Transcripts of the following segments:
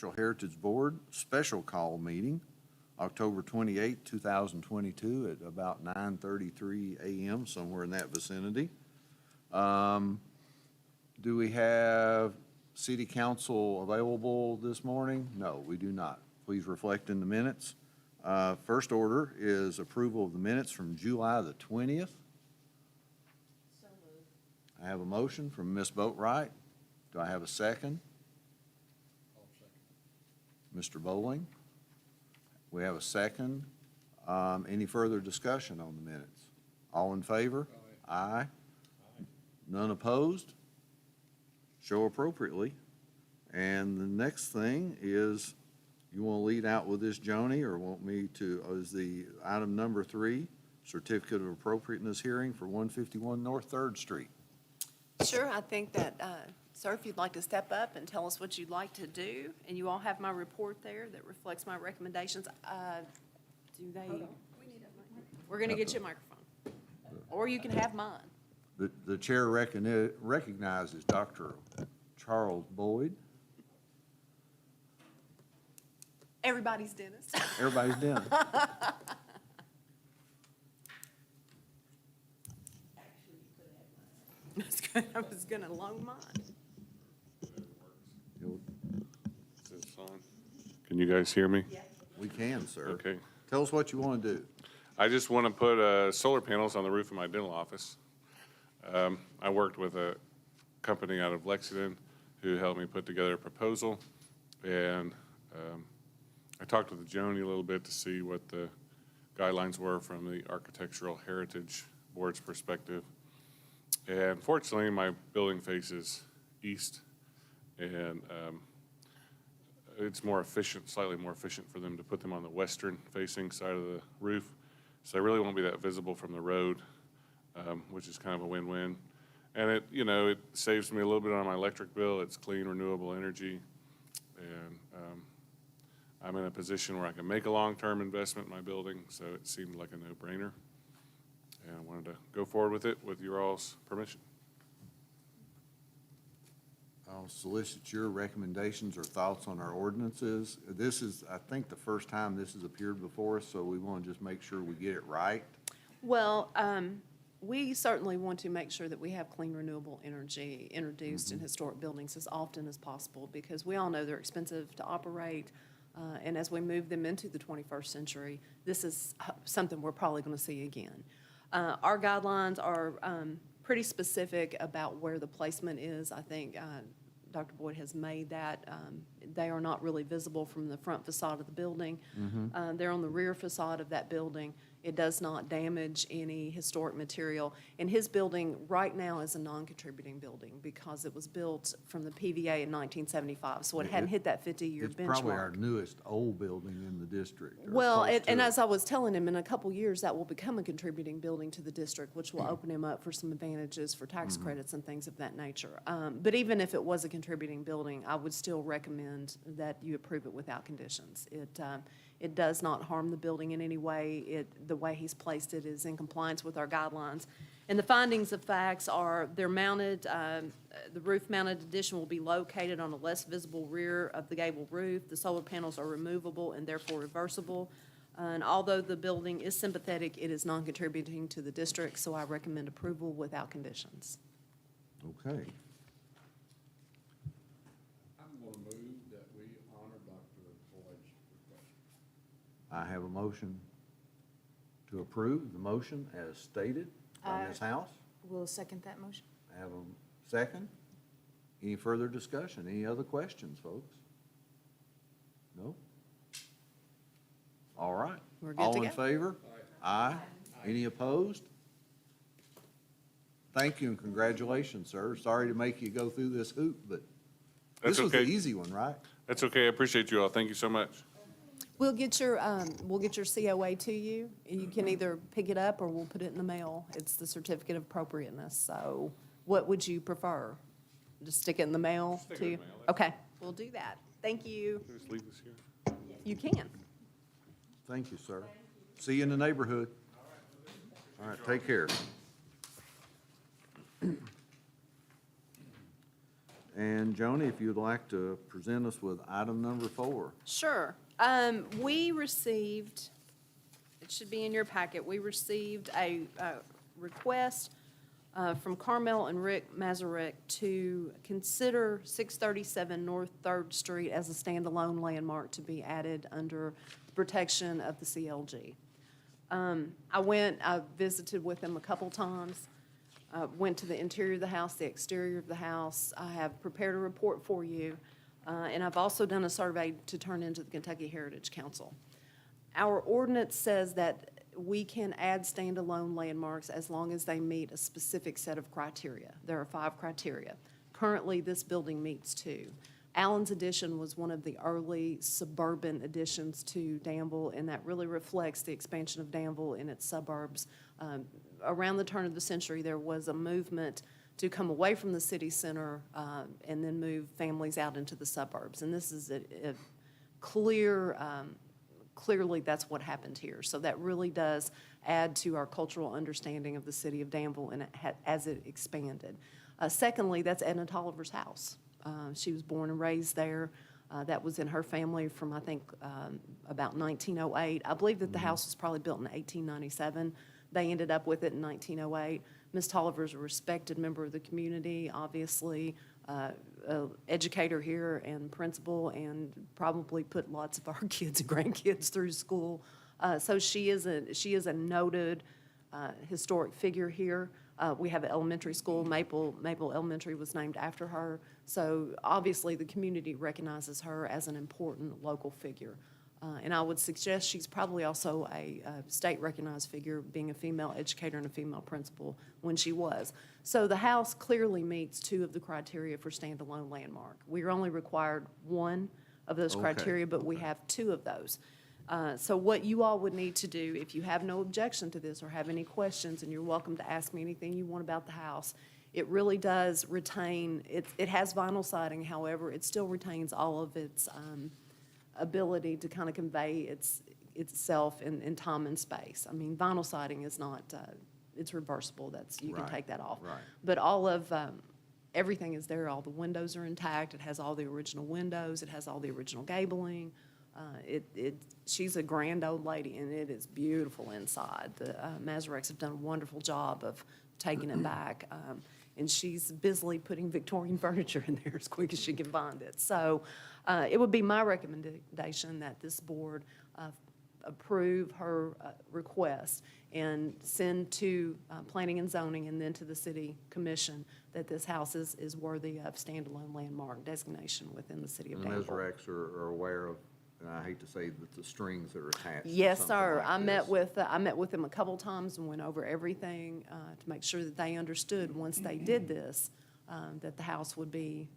Architectural Heritage Board special call meeting, October 28, 2022 at about 9:33 a.m., somewhere in that vicinity. Do we have city council available this morning? No, we do not. Please reflect in the minutes. First order is approval of the minutes from July the 20th. So moved. I have a motion from Ms. Boatright. Do I have a second? I'll second. Mr. Bowling? We have a second. Any further discussion on the minutes? All in favor? Aye. None opposed? Show appropriately. And the next thing is, you want to lead out with this, Joni, or want me to, is the item number 3, certificate of appropriateness hearing for 151 North 3rd Street. Sure, I think that, sir, if you'd like to step up and tell us what you'd like to do, and you all have my report there that reflects my recommendations. Do they? We're going to get you a microphone, or you can have mine. The chair recognizes Dr. Charles Boyd. Everybody's dentist. Everybody's done. I was going to loan mine. Is this on? Can you guys hear me? Yeah. We can, sir. Okay. Tell us what you want to do. I just want to put solar panels on the roof of my dental office. I worked with a company out of Lexington who helped me put together a proposal, and I talked with Joni a little bit to see what the guidelines were from the Architectural Heritage Board's perspective. And fortunately, my building faces east, and it's more efficient, slightly more efficient for them to put them on the western-facing side of the roof. So they really won't be that visible from the road, which is kind of a win-win. And it saves me a little bit on my electric bill. It's clean, renewable energy, and I'm in a position where I can make a long-term investment in my building, so it seemed like a no-brainer. And I wanted to go forward with it with your all's permission. I'll solicit your recommendations or thoughts on our ordinances. This is, I think, the first time this has appeared before us, so we want to just make sure we get it right. Well, we certainly want to make sure that we have clean, renewable energy introduced in historic buildings as often as possible, because we all know they're expensive to operate. And as we move them into the 21st century, this is something we're probably going to see again. Our guidelines are pretty specific about where the placement is. I think Dr. Boyd has made that. They are not really visible from the front facade of the building. They're on the rear facade of that building. It does not damage any historic material. And his building right now is a non-contributing building because it was built from the PVA in 1975, so it hadn't hit that 50-year benchmark. It's probably our newest old building in the district. or Well, close to and it. as I was telling him, in a couple years, that will become a contributing building to the district, which will open him up for some advantages for tax credits and things of that nature. But even if it was a contributing building, I would still recommend that you approve it without conditions. It does not harm the building in any way. The way he's placed it is in compliance with our guidelines. And the findings of facts are they're mounted, the roof-mounted addition will be located on a less visible rear of the gable roof. The solar panels are removable and therefore reversible. And although the building is sympathetic, it is non-contributing to the district, so I recommend approval without conditions. Okay. I'm going to move that we honor Dr. Boyd's request. I have a motion to approve the motion as stated by Ms. House. We'll second that motion. I have a second. Any further discussion? Any other questions, folks? No? All right. We're good to All in go. favor? Aye. Any opposed? Thank you and congratulations, sir. Sorry to make you go through this hoop, but That's this was the okay. easy one, right? That's okay. I appreciate you all. Thank you so much. We'll get your COA to you. You can either pick it up or we'll put it in the mail. It's the certificate of appropriateness. So what would you prefer? Just stick it in the mail Stick it to in you? the mail, that's Okay, we'll do that. Thank you. Just leave this here. You can. Thank you, sir. See you in the neighborhood. All right, take care. And Joni, if you'd like to present us with item number 4. Sure. We received, it should be in your packet, we received a request from Carmel and Rick Mazurek to consider 637 North 3rd Street as a standalone landmark to be added under the protection of the CLG. I visited with them a couple times, went to the interior of the house, the exterior of the house. I have prepared a report for you, and I've also done a survey to turn into the Kentucky Heritage Council. Our ordinance says that we can add standalone landmarks as long as they meet a specific set of criteria. There are 5 criteria. Currently, this building meets 2. Allen's addition was one of the early suburban additions to Danville, and that really reflects the expansion of Danville in its suburbs. Around the turn of the century, there was a movement to come away from the city center and then move families out into the suburbs. And this is a clearly that's what happened here. So that really does add to our cultural understanding of the city of Danville and as it expanded. Secondly, that's Edna Tolliver's house. She was born and raised there. That was in her family from, I think, about 1908. I believe that the house was probably built in 1897. They ended up with it in 1908. Ms. Tolliver is a respected member of the community, obviously, educator here and principal, and probably put lots of our kids and grandkids through school. So she is a noted historic figure here. We have an elementary school, Maple Elementary was named after her. So obviously the community recognizes her as an important local figure. And I would suggest she's probably also a state-recognized figure, being a female educator and a female principal when she was. So the house clearly meets 2 of the criteria for standalone landmark. We are only required 1 of those Okay, criteria, but we have 2 of those. So what you all would need to do, if you have no objection to this or have any questions, and you're welcome to ask me anything you want about the house, it really does retain, it has vinyl siding, however, it still retains all of its ability to kind of convey itself in time and space. I mean, vinyl siding is not, it's reversible, you can Right, take that off. right. But all of, everything is there, all the windows are intact, it has all the original windows, it has all the original gabling. She's a grand old lady, and it is beautiful inside. The Mazureks have done a wonderful job of taking it back, and she's busily putting Victorian furniture in there as quick as she can find it. So it would be my recommendation that this board approve her request and send to Planning and Zoning and then to the City Commission that this house is worthy of standalone landmark designation within the city of And the Danville. Mazureks are aware of, and I hate to say that the strings that are attached to Yes, something sir. like I met this. with them a couple times and went over everything to make sure that they understood once they did this, that the house would be,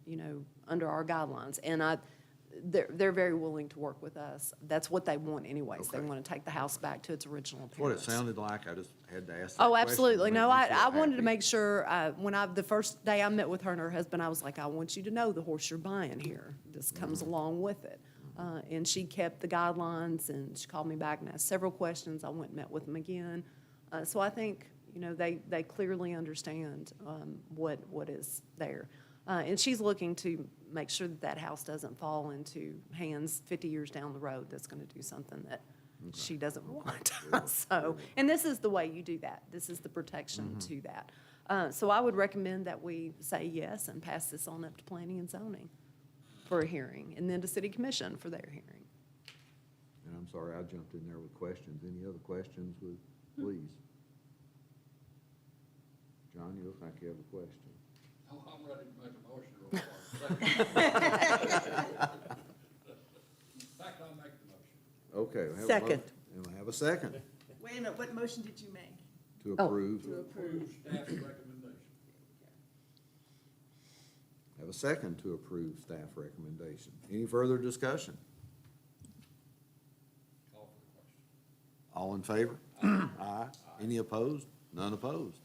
under our guidelines. And they're very willing to work with us. That's what they want anyways. They Okay. want to take the house back to its original That's what it appearance. sounded like, I just had to ask that Oh, question absolutely. to No, make you I feel wanted to happy. make sure, the first day I met with her and her husband, I was like, I want you to know the horse you're buying here. This comes along with it. And she kept the guidelines, and she called me back and asked several questions. I went and met with them again. So I think, they clearly understand what is there. And she's looking to make sure that that house doesn't fall into hands 50 years down the road that's going to do something that she doesn't want. So, and this is the way you do that. This is the protection to that. So I would recommend that we say yes and pass this on up to Planning and Zoning for a hearing, and then to City Commission for their hearing. And I'm sorry, I jumped in there with questions. Any other questions, please? John, you look like you have a question. Oh, I'm ready to make a motion real quick. In fact, I'll make the motion. Okay. we have a Second. And we have a second Wait a minute, what motion did you make? to Oh. approve. To approve. Approve staff's recommendation. Have a second to approve staff recommendation. Any further discussion? Call for the question. All in favor? Aye. Any opposed? None opposed.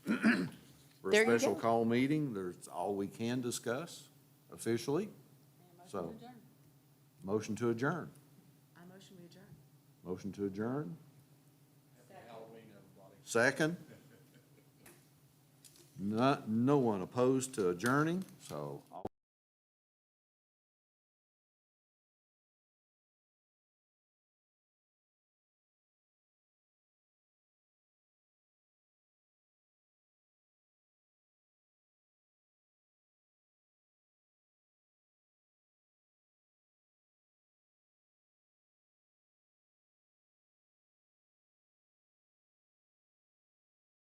For a There you special go. call meeting, there's all we can discuss officially. So, motion to adjourn. I motion we adjourn. Motion to adjourn. Happy Halloween, everybody. Second. No one opposed to adjourning, so